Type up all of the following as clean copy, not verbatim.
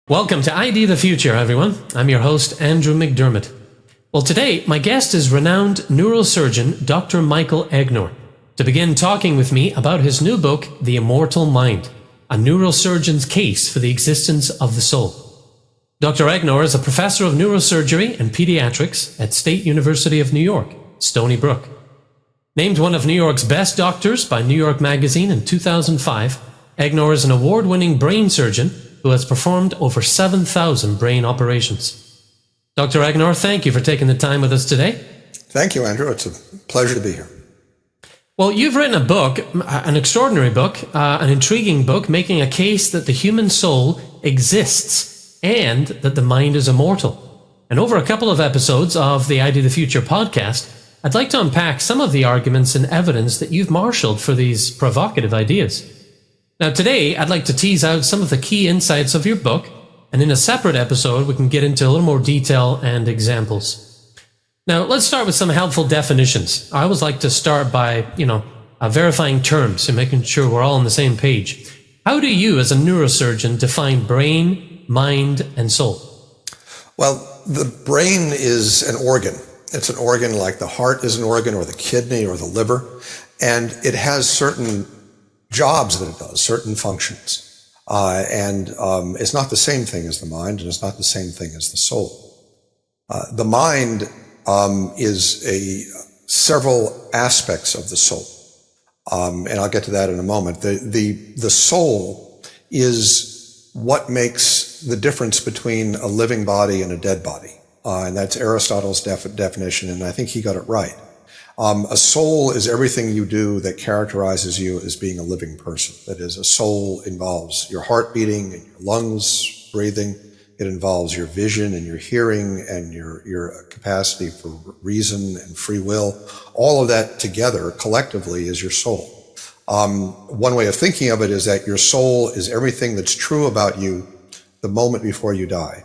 Welcome to ID the Future, everyone. I'm your host, Andrew McDermott. Well, today, my guest is renowned neurosurgeon Dr. Michael Egnor, to begin talking with me about his new book, The Immortal Mind, a neurosurgeon's case for the existence of the soul. Dr. Egnor is a professor of neurosurgery and pediatrics at State University of New York, Stony Brook. Named one of New York's best doctors by New York Magazine in 2005, Egnor is an award-winning brain surgeon who has performed over 7,000 brain operations. Dr. Egnor, thank you for taking the time with us today. Thank you, Andrew. It's a pleasure to be here. Well, you've written a book, an extraordinary book, an intriguing book, making a case that the human soul exists and that the mind is immortal. And over a couple of episodes of the ID the Future podcast, I'd like to unpack some of the arguments and evidence that you've marshaled for these provocative ideas. Now today, I'd like to tease out some of the key insights of your book, and in a separate episode, we can get into a little more detail and examples. Now, let's start with some helpful definitions. I always like to start by, verifying terms and making sure we're all on the same page. How do you, as a neurosurgeon, define brain, mind, and soul? Well, the brain is an organ. It's an organ like the heart is an organ, or the kidney, or the liver, and it has certain jobs that it does, certain functions. It's not the same thing as the mind, and it's not the same thing as the soul. The mind is several aspects of the soul. And I'll get to that in a moment. The soul is what makes the difference between a living body and a dead body. And that's Aristotle's definition, and I think he got it right. A soul is everything you do that characterizes you as being a living person. That is, a soul involves your heart beating and your lungs breathing. It involves your vision and your hearing and your capacity for reason and free will. All of that together, collectively, is your soul. One way of thinking of it is that your soul is everything that's true about you the moment before you die,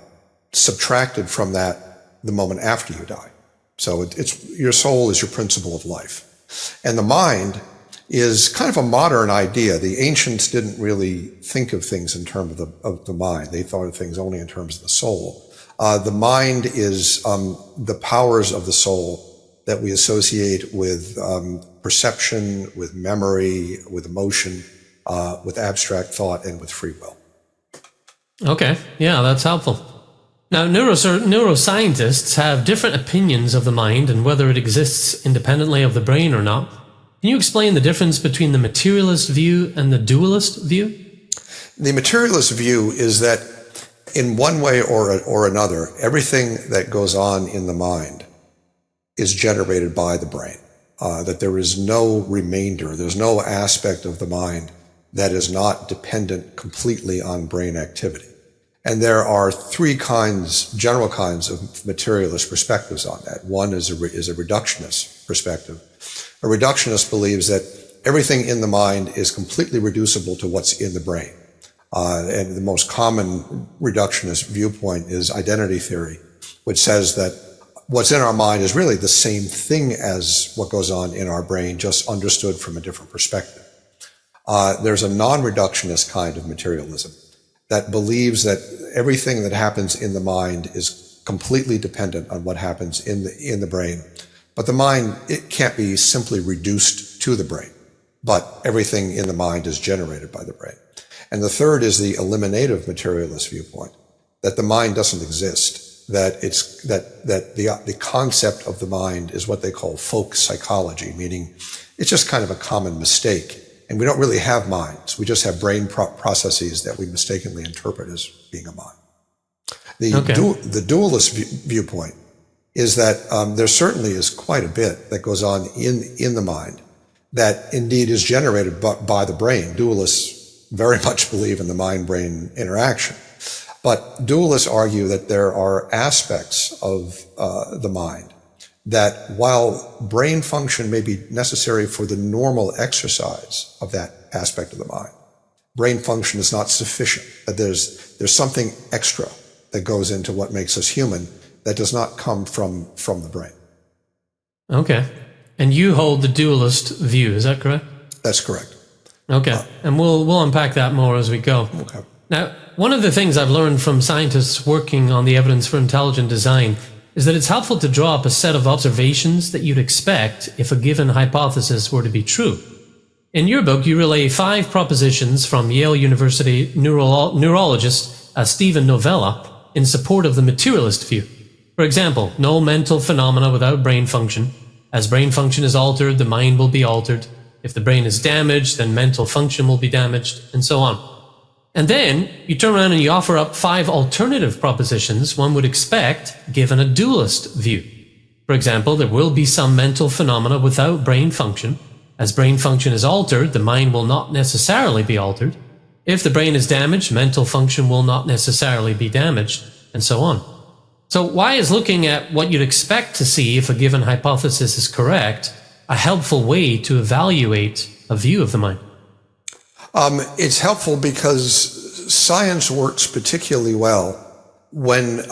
subtracted from that the moment after you die. So your soul is your principle of life. And the mind is kind of a modern idea. The ancients didn't really think of things in terms of the mind. They thought of things only in terms of the soul. The mind is the powers of the soul that we associate with perception, with memory, with emotion, with abstract thought, and with free will. Okay, yeah, that's helpful. Now, neuroscientists have different opinions of the mind and whether it exists independently of the brain or not. Can you explain the difference between the materialist view and the dualist view? The materialist view is that in one way or another, everything that goes on in the mind is generated by the brain, that there is no remainder, there's no aspect of the mind that is not dependent completely on brain activity. And there are three general kinds of materialist perspectives on that. One is a reductionist perspective. A reductionist believes that everything in the mind is completely reducible to what's in the brain. And the most common reductionist viewpoint is identity theory, which says that what's in our mind is really the same thing as what goes on in our brain, just understood from a different perspective. There's a non-reductionist kind of materialism that believes that everything that happens in the mind is completely dependent on what happens in the brain. But the mind, it can't be simply reduced to the brain, but everything in the mind is generated by the brain. And the third is the eliminative materialist viewpoint, that the mind doesn't exist, that the concept of the mind is what they call folk psychology, meaning it's just kind of a common mistake. And we don't really have minds. We just have brain processes that we mistakenly interpret as being a mind. The dualist viewpoint is that there certainly is quite a bit that goes on in the mind that indeed is generated by the brain. Dualists very much believe in the mind-brain interaction. But dualists argue that there are aspects of the mind that while brain function may be necessary for the normal exercise of that aspect of the mind, brain function is not sufficient. That there's something extra that goes into what makes us human that does not come from the brain. Okay. And you hold the dualist view, is that correct? That's correct. Okay. And we'll unpack that more as we go. Okay. Now, one of the things I've learned from scientists working on the evidence for intelligent design is that it's helpful to draw up a set of observations that you'd expect if a given hypothesis were to be true. In your book, you relay 5 propositions from Yale University neurologist Stephen Novella in support of the materialist view. For example, no mental phenomena without brain function. As brain function is altered, the mind will be altered. If the brain is damaged, then mental function will be damaged, and so on. And then you turn around and you offer up 5 alternative propositions one would expect given a dualist view. For example, there will be some mental phenomena without brain function. As brain function is altered, the mind will not necessarily be altered. If the brain is damaged, mental function will not necessarily be damaged, and so on. So why is looking at what you'd expect to see if a given hypothesis is correct a helpful way to evaluate a view of the mind? It's helpful because science works particularly well when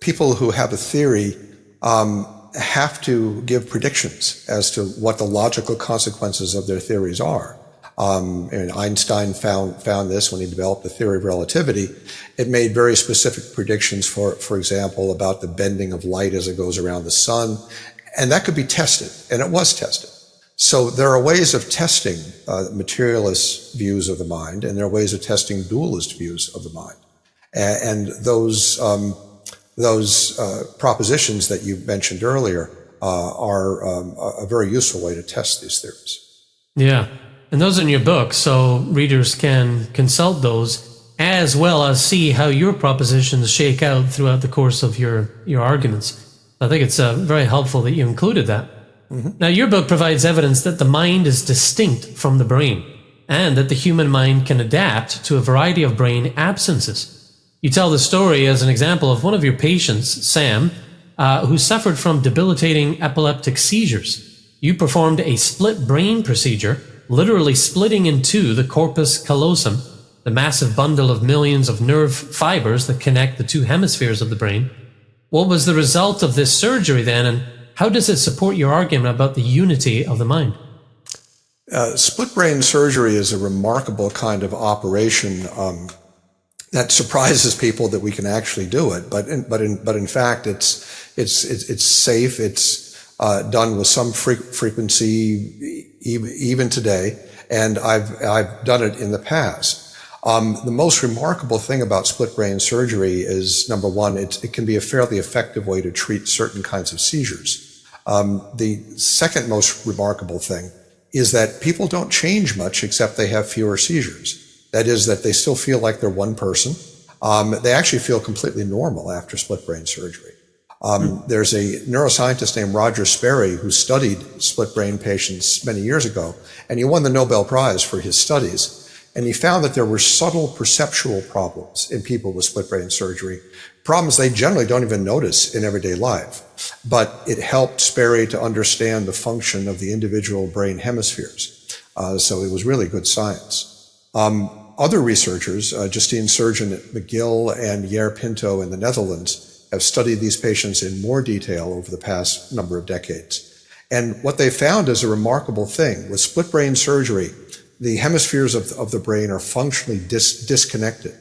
people who have a theory have to give predictions as to what the logical consequences of their theories are. And Einstein found this when he developed the theory of relativity. It made very specific predictions, for example, about the bending of light as it goes around the sun. And that could be tested, and it was tested. So there are ways of testing materialist views of the mind, and there are ways of testing dualist views of the mind. And those propositions that you mentioned earlier are a very useful way to test these theories. Yeah, and those are in your book, so readers can consult those as well as see how your propositions shake out throughout the course of your arguments. I think it's very helpful that you included that. Mm-hmm. Now, your book provides evidence that the mind is distinct from the brain and that the human mind can adapt to a variety of brain absences. You tell the story as an example of one of your patients, Sam, who suffered from debilitating epileptic seizures. You performed a split brain procedure, literally splitting in two the corpus callosum, the massive bundle of millions of nerve fibers that connect the two hemispheres of the brain. What was the result of this surgery then, and how does it support your argument about the unity of the mind? Split brain surgery is a remarkable kind of operation that surprises people that we can actually do it. But in fact, it's safe. It's done with some frequency even today, and I've done it in the past. The most remarkable thing about split brain surgery is, number one, it can be a fairly effective way to treat certain kinds of seizures. The second most remarkable thing is that people don't change much except they have fewer seizures. That is, that they still feel like they're one person. They actually feel completely normal after split brain surgery. There's a neuroscientist named Roger Sperry who studied split brain patients many years ago, and he won the Nobel Prize for his studies. And he found that there were subtle perceptual problems in people with split brain surgery, problems they generally don't even notice in everyday life. But it helped Sperry to understand the function of the individual brain hemispheres. So it was really good science. Other researchers, Justine Surgeon at McGill and Jair Pinto in the Netherlands, have studied these patients in more detail over the past number of decades. And what they found is a remarkable thing. With split brain surgery, the hemispheres of the brain are functionally disconnected.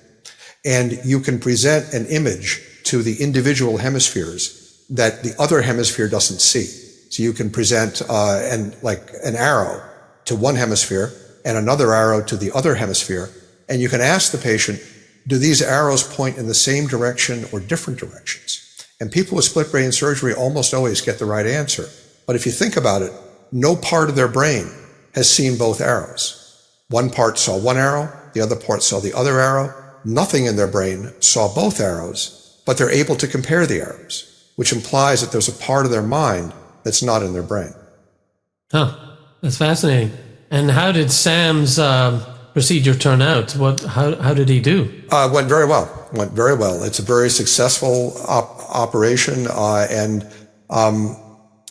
And you can present an image to the individual hemispheres that the other hemisphere doesn't see. So you can present an arrow to one hemisphere and another arrow to the other hemisphere. And you can ask the patient, do these arrows point in the same direction or different directions? And people with split brain surgery almost always get the right answer. But if you think about it, no part of their brain has seen both arrows. One part saw one arrow, the other part saw the other arrow. Nothing in their brain saw both arrows, but they're able to compare the arrows, which implies that there's a part of their mind that's not in their brain. Huh, that's fascinating. And how did Sam's procedure turn out? How did he do? Went very well. It's a very successful operation, and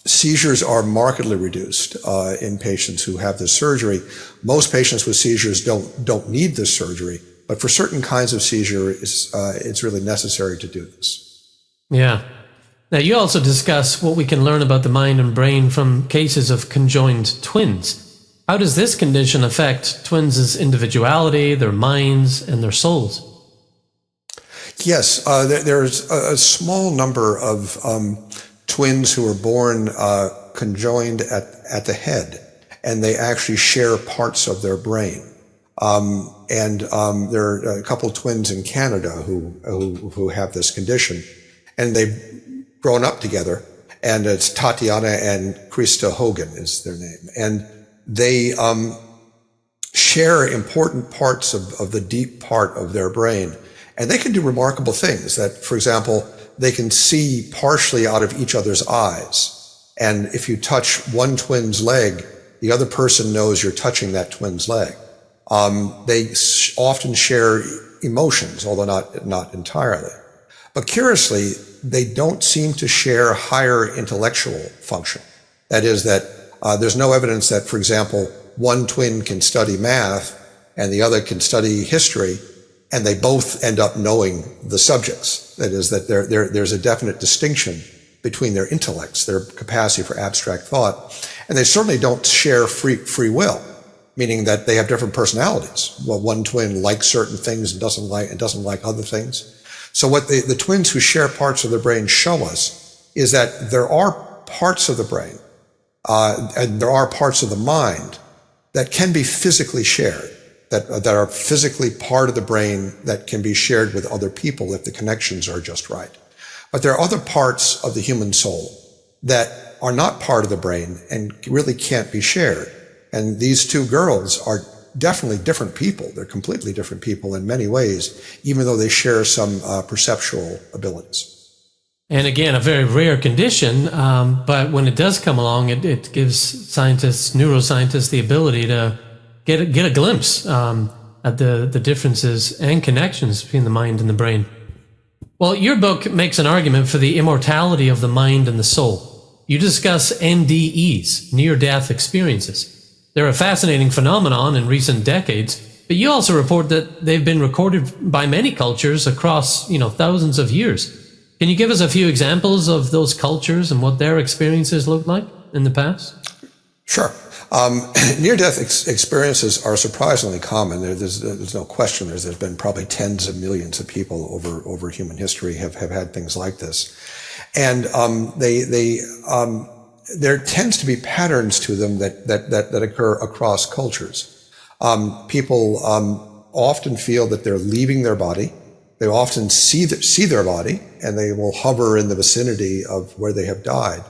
seizures are markedly reduced in patients who have this surgery. Most patients with seizures don't need this surgery, but for certain kinds of seizure, it's really necessary to do this. Yeah. Now, you also discuss what we can learn about the mind and brain from cases of conjoined twins. How does this condition affect twins' individuality, their minds, and their souls? Yes, there's a small number of twins who are born conjoined at the head, and they actually share parts of their brain. There are a couple twins in Canada who have this condition, and they've grown up together, and it's Tatiana and Krista Hogan is their name. And they share important parts of the deep part of their brain. And they can do remarkable things that, for example, they can see partially out of each other's eyes. And if you touch one twin's leg, the other person knows you're touching that twin's leg. They often share emotions, although not entirely. But curiously, they don't seem to share higher intellectual function. That is that there's no evidence that, for example, one twin can study math and the other can study history, and they both end up knowing the subjects. That is that there's a definite distinction between their intellects, their capacity for abstract thought, and they certainly don't share free will, meaning that they have different personalities. Well, one twin likes certain things and doesn't like other things. So what the twins who share parts of their brain show us is that there are parts of the brain and there are parts of the mind that can be physically shared, that are physically part of the brain that can be shared with other people if the connections are just right. But there are other parts of the human soul that are not part of the brain and really can't be shared. And these two girls are definitely different people. They're completely different people in many ways, even though they share some perceptual abilities. And again, a very rare condition, but when it does come along, it gives neuroscientists, the ability to get a glimpse at the differences and connections between the mind and the brain. Well, your book makes an argument for the immortality of the mind and the soul. You discuss NDEs, near-death experiences. They're a fascinating phenomenon in recent decades, but you also report that they've been recorded by many cultures across, thousands of years. Can you give us a few examples of those cultures and what their experiences looked like in the past? Sure. Near-death experiences are surprisingly common. There's no question. There's been probably tens of millions of people over human history have had things like this, and there tends to be patterns to them that occur across cultures. People often feel that they're leaving their body. They often see their body, and they will hover in the vicinity of where they have died.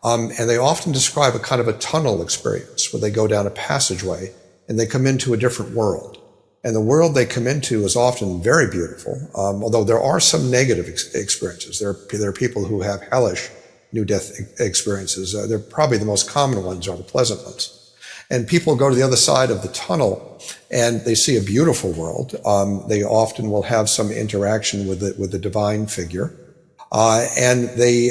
And they often describe a kind of a tunnel experience where they go down a passageway and they come into a different world. And the world they come into is often very beautiful, although there are some negative experiences. There are people who have hellish near-death experiences. They're probably the most common ones are the pleasant ones. And people go to the other side of the tunnel and they see a beautiful world. They often will have some interaction with the divine figure. And they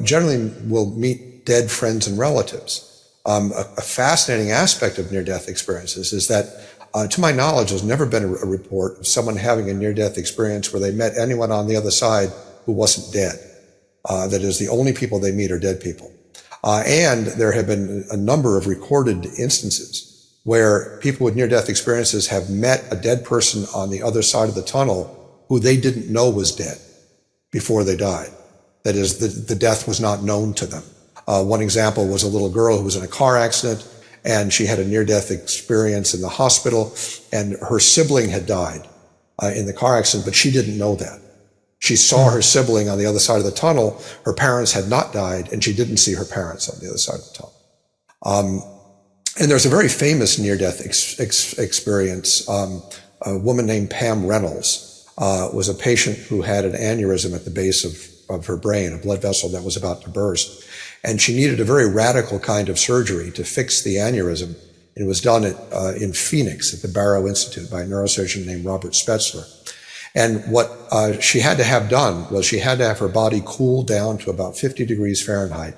generally will meet dead friends and relatives. A fascinating aspect of near-death experiences is that, to my knowledge, there's never been a report of someone having a near-death experience where they met anyone on the other side who wasn't dead. That is, the only people they meet are dead people. And there have been a number of recorded instances where people with near-death experiences have met a dead person on the other side of the tunnel who they didn't know was dead before they died. That is, the death was not known to them. One example was a little girl who was in a car accident, and she had a near-death experience in the hospital, and her sibling had died in the car accident, but she didn't know that. She saw her sibling on the other side of the tunnel. Her parents had not died, and she didn't see her parents on the other side of the tunnel. And there's a very famous near-death experience. A woman named Pam Reynolds was a patient who had an aneurysm at the base of her brain, a blood vessel that was about to burst. And she needed a very radical kind of surgery to fix the aneurysm. It was done in Phoenix at the Barrow Institute by a neurosurgeon named Robert Spetzler. And what she had to have done was she had to have her body cooled down to about 50 degrees Fahrenheit,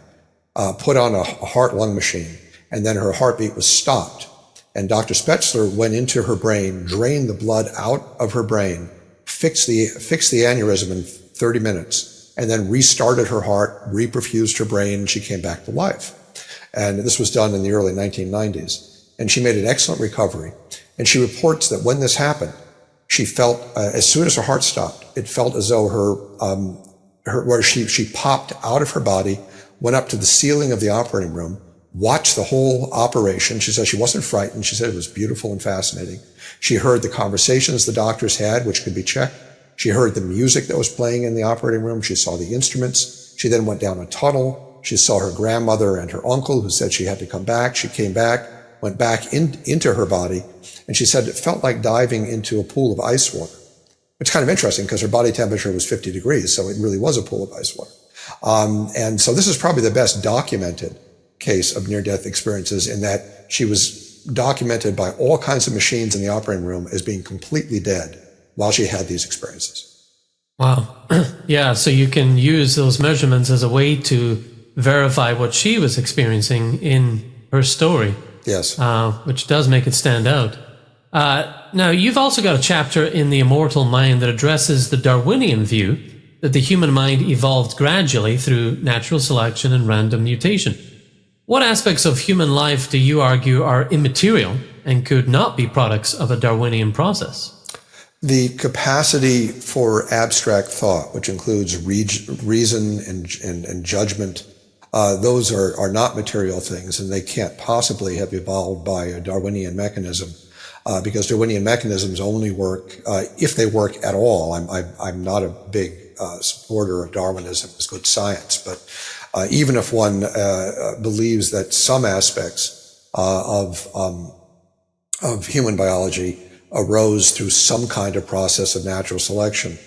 put on a heart-lung machine, and then her heartbeat was stopped. And Dr. Spetzler went into her brain, drained the blood out of her brain, fixed the aneurysm in 30 minutes, and then restarted her heart, reperfused her brain, and she came back to life. And this was done in the early 1990s. And she made an excellent recovery. And she reports that when this happened, she felt, as soon as her heart stopped, it felt as though she popped out of her body, went up to the ceiling of the operating room, watched the whole operation. She said she wasn't frightened. She said it was beautiful and fascinating. She heard the conversations the doctors had, which could be checked. She heard the music that was playing in the operating room. She saw the instruments. She then went down a tunnel. She saw her grandmother and her uncle, who said she had to come back. She came back, went back into her body, and she said it felt like diving into a pool of ice water. It's kind of interesting because her body temperature was 50 degrees, so it really was a pool of ice water. And so this is probably the best documented case of near-death experiences, in that she was documented by all kinds of machines in the operating room as being completely dead while she had these experiences. Wow. Yeah, so you can use those measurements as a way to verify what she was experiencing in her story. Yes. Which does make it stand out. Now, you've also got a chapter in the Immortal Mind that addresses the Darwinian view that the human mind evolved gradually through natural selection and random mutation. What aspects of human life do you argue are immaterial and could not be products of a Darwinian process? The capacity for abstract thought, which includes reason and judgment, those are not material things, and they can't possibly have evolved by a Darwinian mechanism, because Darwinian mechanisms only work, if they work at all. I'm not a big supporter of Darwinism as good science, but even if one believes that some aspects of human biology arose through some kind of process of natural selection,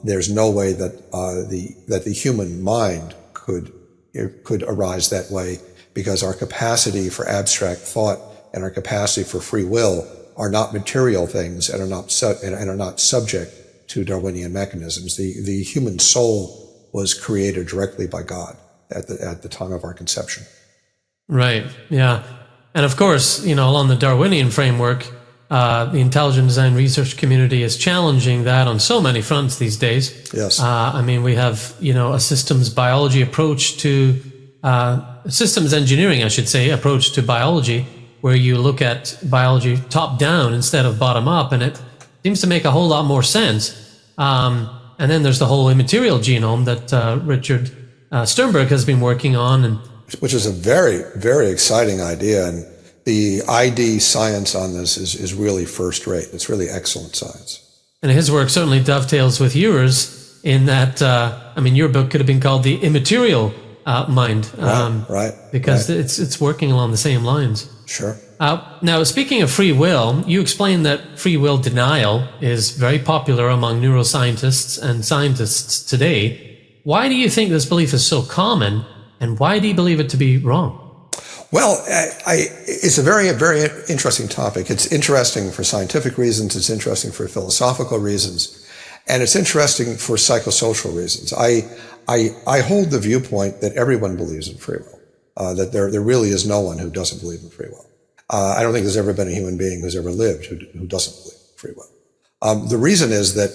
there's no way that the human mind could arise that way, because our capacity for abstract thought and our capacity for free will are not material things and are not subject to Darwinian mechanisms. The human soul was created directly by God at the time of our conception. Right. Yeah. And of course, along the Darwinian framework, the intelligent design research community is challenging that on so many fronts these days. Yes. We have, a systems biology approach to, systems engineering, I should say, approach to biology, where you look at biology top down instead of bottom up, and it seems to make a whole lot more sense. And then there's the whole immaterial genome that Richard Sternberg has been working on, which is a very, very exciting idea. And the ID science on this is really first rate. It's really excellent science. And his work certainly dovetails with yours in that, your book could have been called The Immaterial Mind. Right. Because it's working along the same lines. Sure. Now, speaking of free will, you explain that free will denial is very popular among neuroscientists and scientists today. Why do you think this belief is so common, and why do you believe it to be wrong? Well, it's a very, very interesting topic. It's interesting for scientific reasons. It's interesting for philosophical reasons. And it's interesting for psychosocial reasons. I hold the viewpoint that everyone believes in free will. That there really is no one who doesn't believe in free will. I don't think there's ever been a human being who's ever lived who doesn't believe in free will. The reason is that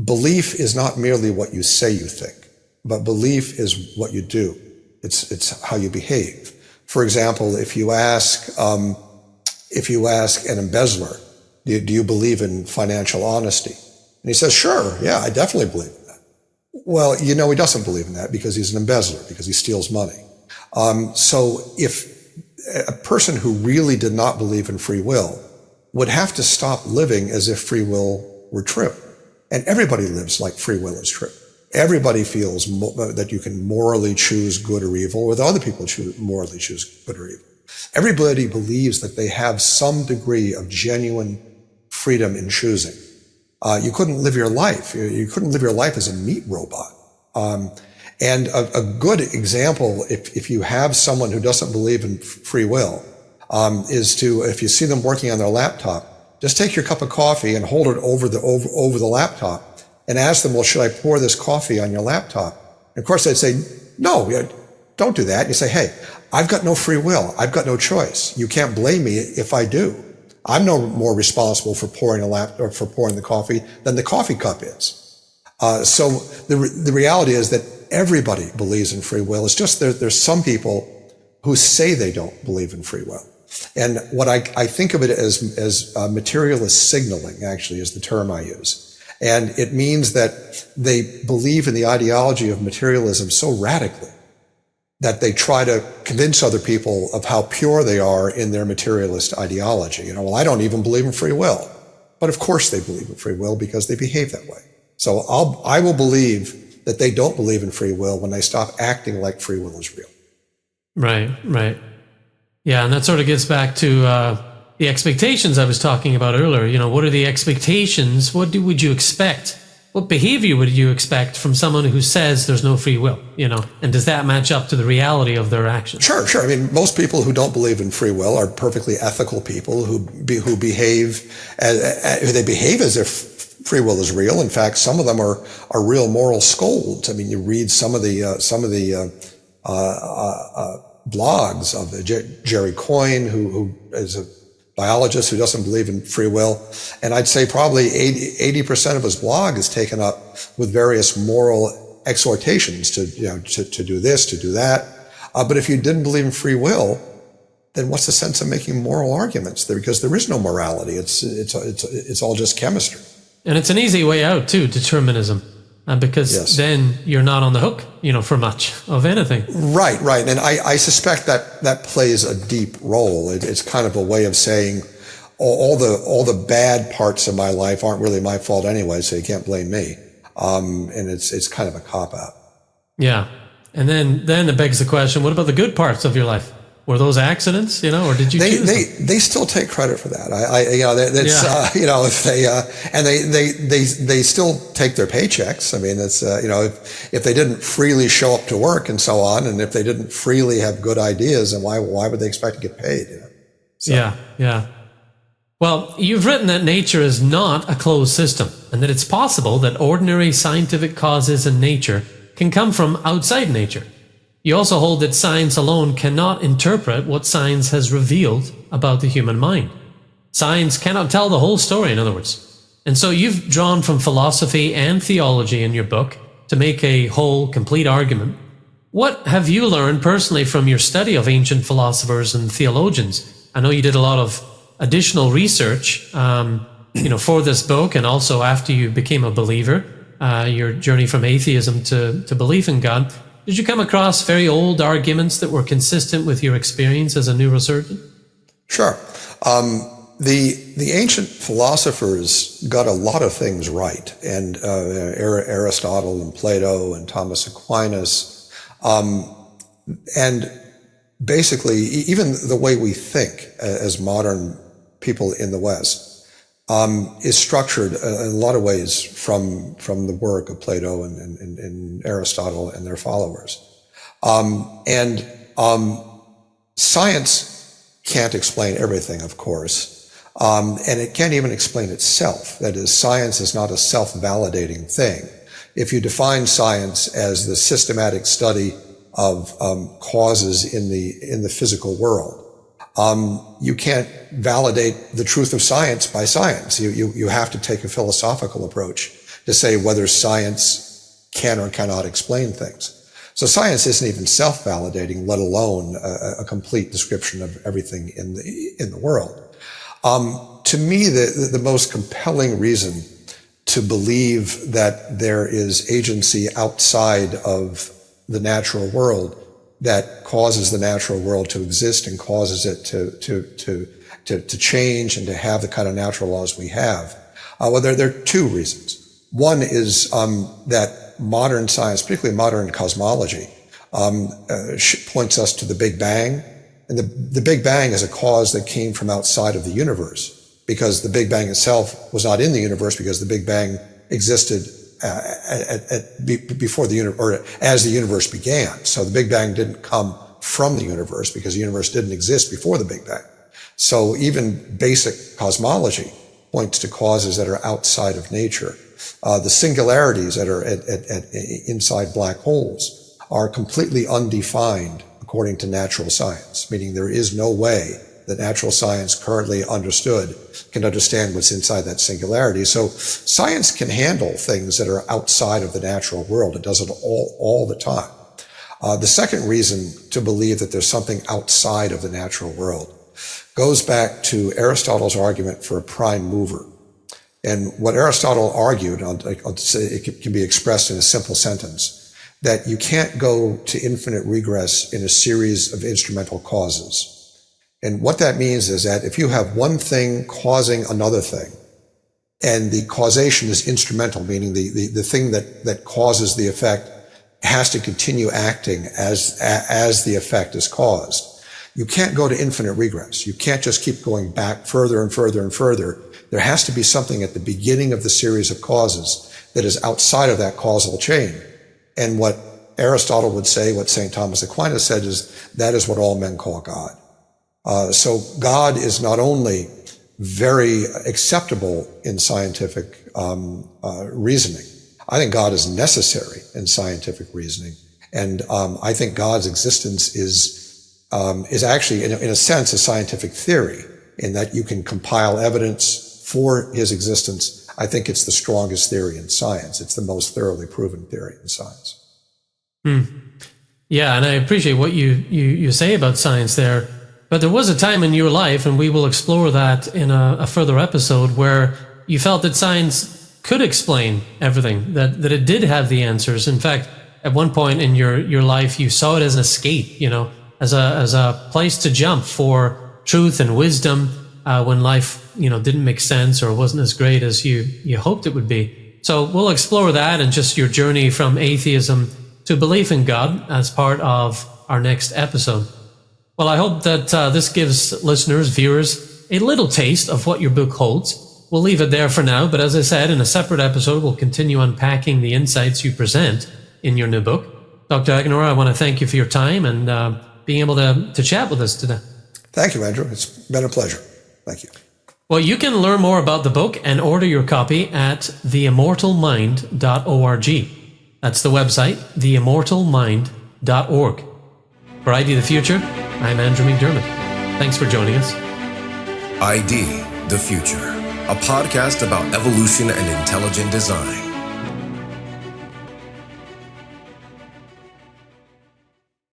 belief is not merely what you say you think, but belief is what you do. It's how you behave. For example, if you ask an embezzler, do you believe in financial honesty? And he says, sure, yeah, I definitely believe in that. Well, he doesn't believe in that because he's an embezzler, because he steals money. So if a person who really did not believe in free will would have to stop living as if free will were true. And everybody lives like free will is true. Everybody feels that you can morally choose good or evil, or that other people morally choose good or evil. Everybody believes that they have some degree of genuine freedom in choosing. You couldn't live your life. You couldn't live your life as a meat robot. And a good example, if you have someone who doesn't believe in free will, is to, if you see them working on their laptop, just take your cup of coffee and hold it over the laptop and ask them, well, should I pour this coffee on your laptop? And of course, they'd say, no, don't do that. You say, hey, I've got no free will. I've got no choice. You can't blame me if I do. I'm no more responsible for pouring the coffee than the coffee cup is. So the reality is that everybody believes in free will. It's just there's some people who say they don't believe in free will. And what I think of it as materialist signaling, actually, is the term I use. And it means that they believe in the ideology of materialism so radically that they try to convince other people of how pure they are in their materialist ideology. Well, I don't even believe in free will. But of course they believe in free will because they behave that way. So I will believe that they don't believe in free will when they stop acting like free will is real. Right, right. Yeah, and that sort of gets back to the expectations I was talking about earlier. What are the expectations? What would you expect? What behavior would you expect from someone who says there's no free will? And does that match up to the reality of their actions? Sure. I mean, most people who don't believe in free will are perfectly ethical people who behave as if free will is real. In fact, some of them are real moral scolds. I mean, you read some of the blogs of Jerry Coyne, who is a biologist who doesn't believe in free will. And I'd say probably 80% of his blog is taken up with various moral exhortations to do this, to do that. But if you didn't believe in free will, then what's the sense of making moral arguments there? Because there is no morality. It's all just chemistry. And it's an easy way out too, determinism. Because then you're not on the hook, for much of anything. Right. And I suspect that plays a deep role. It's kind of a way of saying all the bad parts of my life aren't really my fault anyway, so you can't blame me. And it's kind of a cop-out. Yeah. And then it begs the question, what about the good parts of your life? Were those accidents, or did you choose them? They still take credit for that. They still take their paychecks. I mean, it's, if they didn't freely show up to work and so on, and if they didn't freely have good ideas, then why would they expect to get paid? Yeah. Well, you've written that nature is not a closed system, and that it's possible that ordinary scientific causes in nature can come from outside nature. You also hold that science alone cannot interpret what science has revealed about the human mind. Science cannot tell the whole story, in other words. And so you've drawn from philosophy and theology in your book to make a whole, complete argument. What have you learned personally from your study of ancient philosophers and theologians? I know you did a lot of additional research, for this book, and also after you became a believer, your journey from atheism to belief in God. Did you come across very old arguments that were consistent with your experience as a neurosurgeon? Sure. The ancient philosophers got a lot of things right, and Aristotle and Plato and Thomas Aquinas, and basically even the way we think as modern people in the West is structured in a lot of ways from the work of Plato and Aristotle and their followers. Science can't explain everything, of course, and it can't even explain itself. That is, science is not a self-validating thing. If you define science as the systematic study of causes in the physical world, you can't validate the truth of science by science. You have to take a philosophical approach to say whether science can or cannot explain things. So science isn't even self-validating, let alone a complete description of everything in the world. To me, the most compelling reason to believe that there is agency outside of the natural world that causes the natural world to exist and causes it to change and to have the kind of natural laws we have. There are two reasons. One is that modern science, particularly modern cosmology, points us to the Big Bang. And the Big Bang is a cause that came from outside of the universe, because the Big Bang itself was not in the universe, because the Big Bang existed before the universe, or as the universe began. So the Big Bang didn't come from the universe, because the universe didn't exist before the Big Bang. So even basic cosmology points to causes that are outside of nature. The singularities that are inside black holes are completely undefined according to natural science, meaning there is no way that natural science currently understood can understand what's inside that singularity. So science can handle things that are outside of the natural world. It does it all the time. The second reason to believe that there's something outside of the natural world goes back to Aristotle's argument for a prime mover. And what Aristotle argued, I'll say it can be expressed in a simple sentence, that you can't go to infinite regress in a series of instrumental causes. And what that means is that if you have one thing causing another thing, and the causation is instrumental, meaning the thing that causes the effect has to continue acting as the effect is caused, you can't go to infinite regress. You can't just keep going back further and further and further. There has to be something at the beginning of the series of causes that is outside of that causal chain. And what Aristotle would say, what St. Thomas Aquinas said, is that is what all men call God. So God is not only very acceptable in scientific reasoning. I think God is necessary in scientific reasoning. And I think God's existence is actually, in a sense, a scientific theory, in that you can compile evidence for his existence. I think it's the strongest theory in science. It's the most thoroughly proven theory in science. Yeah, and I appreciate what you say about science there. But there was a time in your life, and we will explore that in a further episode, where you felt that science could explain everything, that it did have the answers. In fact, at one point in your life, you saw it as an escape, as a place to jump for truth and wisdom when life, didn't make sense or wasn't as great as you hoped it would be. So we'll explore that and just your journey from atheism to belief in God as part of our next episode. Well, I hope that this gives listeners, viewers, a little taste of what your book holds. We'll leave it there for now, but as I said, in a separate episode, we'll continue unpacking the insights you present in your new book. Dr. Egnor, I want to thank you for your time and being able to chat with us today. Thank you, Andrew. It's been a pleasure. Thank you. Well, you can learn more about the book and order your copy at theimmortalmind.org. That's the website, theimmortalmind.org. For ID the Future, I'm Andrew McDermott. Thanks for joining us. ID the Future, a podcast about evolution and intelligent design.